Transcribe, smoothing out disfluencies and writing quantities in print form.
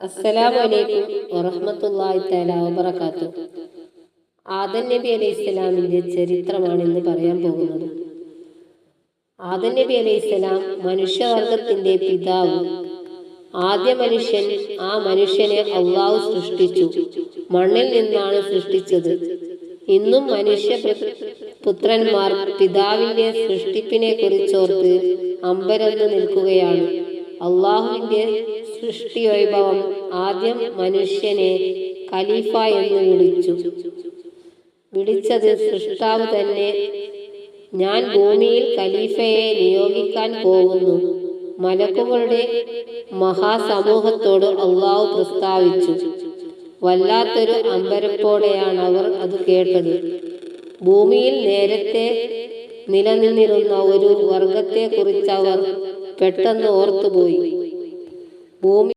അസ്സലാമു അലൈക്കും വറഹ്മത്തുള്ളാഹി തആല വബറകാതുഹു. ആദം നബി അലൈഹിസ്സലാമിന്റെ ചരിത്രമാണ് ഇന്ന് പറയാൻ പോകുന്നത്. ആദം നബി അലൈഹിസ്സലാം മനുഷ്യവർഗത്തിന്റെ പിതാവ്. ആദ്യ മനുഷ്യൻ, ആ മനുഷ്യനെ അള്ളാഹു സൃഷ്ടിച്ചു. മണ്ണിൽ നിന്നാണ് സൃഷ്ടിച്ചത്. ഇന്നും മനുഷ്യ പുത്രന്മാർ പിതാവിന്റെ സൃഷ്ടിപ്പിനെ കുറിച്ചോർത്ത് അമ്പരന്ന് നിൽക്കുകയാണ്. അള്ളാഹുവിന്റെ സൃഷ്ടി വൈഭവം ആദ്യം മനുഷ്യനെ ഖലീഫ എന്ന് വിളിച്ചത് സൃഷ്ടാവ് തന്നെ. ഞാൻ ഭൂമിയിൽ ഖലീഫയെ നിയോഗിക്കാൻ പോകുന്നു. മലക്കുകളുടെ മഹാസമൂഹത്തോട് അള്ളാഹു പ്രസ്താവിച്ചു. വല്ലാത്തൊരു അമ്പരപ്പോടെയാണ് അവർ അത് കേട്ടത്. ഭൂമിയിൽ നേരത്തെ നിലനിന്നിരുന്ന ഒരു വർഗത്തെ കുറിച്ച് അവർ പെട്ടെന്ന് ഓർത്തുപോയി. ഭൂമി